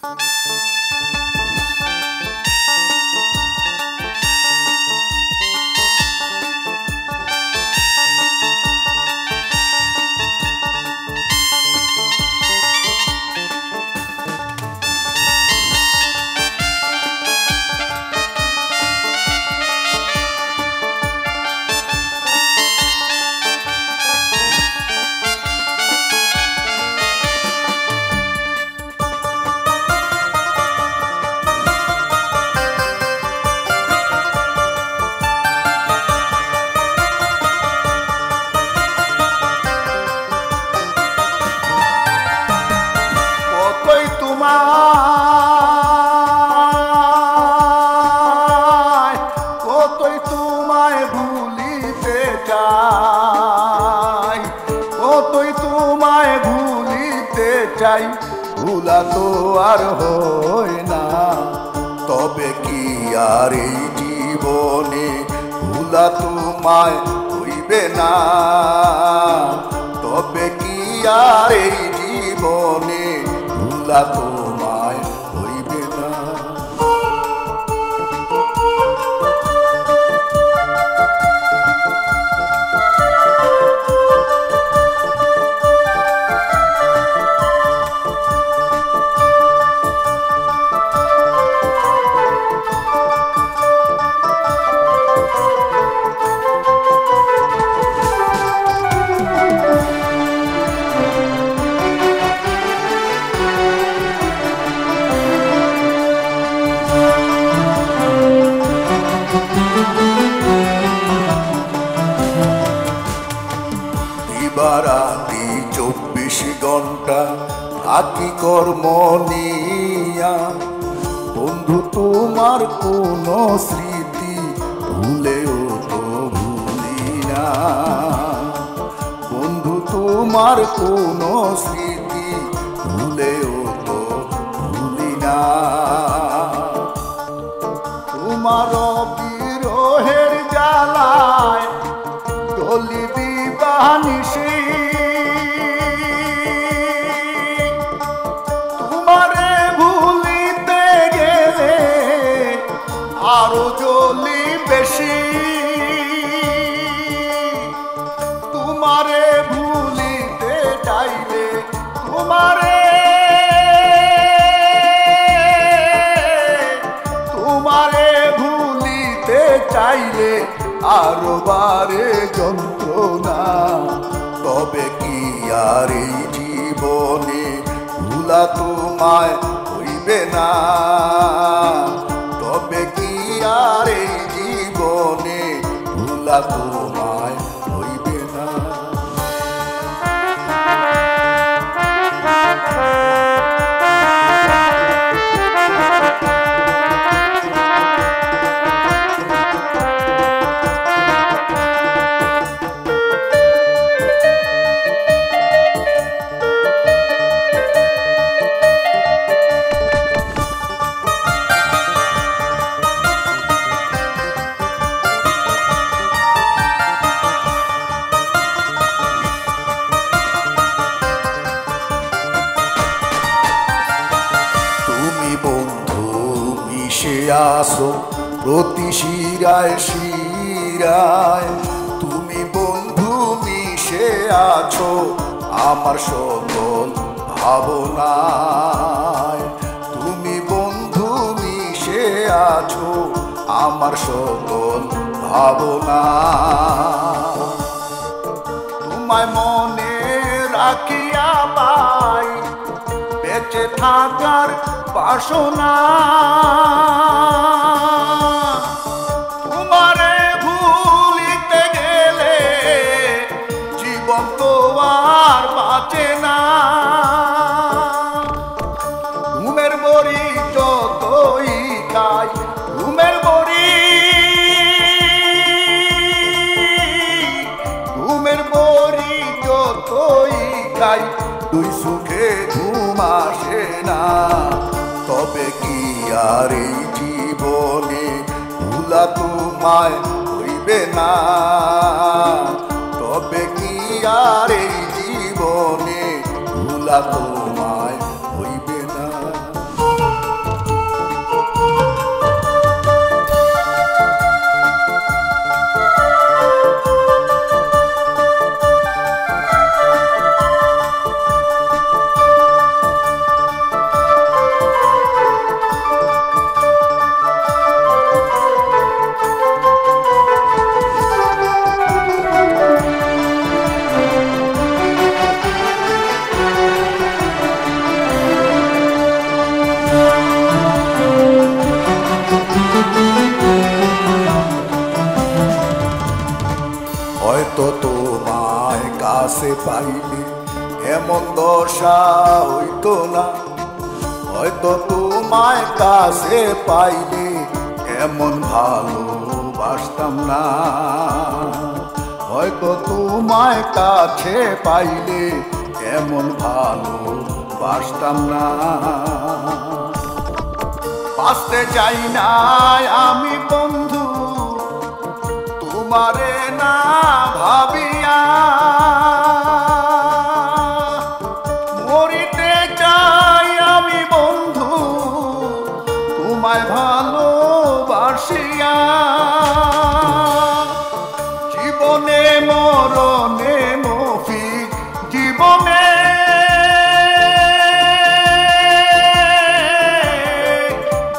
কতই তোমায় ভুলিতে চাই, কতই তোমায় ভুলিতে চাই, ভুলা তো আর হয় না। তবে কি আর এই জীবনে ভুলা তোমায় হইবে না? তবে কি আর এই জীবনে ভুলা তোমায় হইবে না? রাতি 24 ঘন্টা থাকি কর্ম নিয়া, বন্ধু তোমার কোন স্মৃতি ভুলেও তো ভুলি না। বন্ধু তোমার কোন স্মৃতি ভুলেও তো ভুলি না। তোমার বিরহের জ্বালায় জ্বলি দিবানিশি, তোমারে ভুলিতে গেলে আরো জ্বলি বেশি। তোমারে ভুলিতে চাইলে, তোমারে ভুলিতে চাইলে আরো বারে যন্ত্রণা। তবে কি আর এই জীবনে ভুলা তোমায় হইবে না? তবে কি আর এই জীবনে ভুলা তোমায় হইবে না? বন্ধু মিশে আসো প্রতি শিরায় শিরায়, তুমি বন্ধু মিশে আছো আমার সকল ভাবনায়। তুমি বন্ধু মিশে আছো আমার সকল ভাবনায়। তোমায় মনে রাখিয়া পাই বেঁচে থাকার বাসনা। তোমারে ভুলিতে গেলে জীবন তো আর বাঁচে না। ঘুমের বড়ি যতই খাই, ঘুমের বড়ি যতই খাই, দুই সুখে ঘুম আসে না। তবে কি আর এই জীবনে ভুলা তোমায় হইবে না? তবে কি আর এই জীবনে ভুলা তোমায় হইবে না? এমন দশা হইতো না, হয়তো তোমায় কাছে পাইলে এমন ভালোবাসতাম না, হয়তো তোমায় কাছে পাইলে এমন ভালোবাসতাম না। বাঁচতে চাই না আমি বন্ধু তোমারে না ভাবিয়া, মরিতে চাই আমি বন্ধু তোমায় ভালোবাসিয়া। জীবনে মরণে মফিক, জীবনে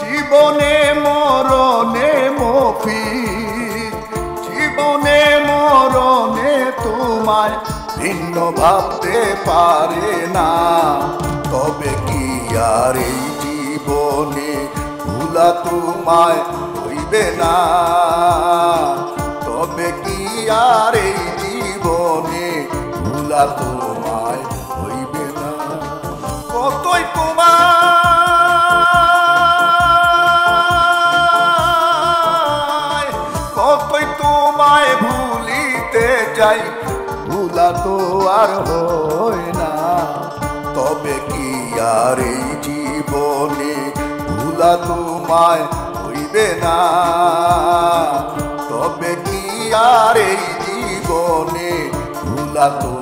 জীবনে মরণে মফিক, জীবনে মরণে তোমায় ভিন্ন ভাবতে পারে না। তবে কি আর এই জীবনে ভুলা তোমায় হইবে না, তবে কি আর এই জীবনে ভুলা তোমায় হইবে না। কতই তোমায় ভুলিতে চাই, ভুলা তো আর হয় না। তবে কি আর এই জীবনে ভুলা তোমায় হইবে না, তবে কি আর এই জীবনে ভুলা তো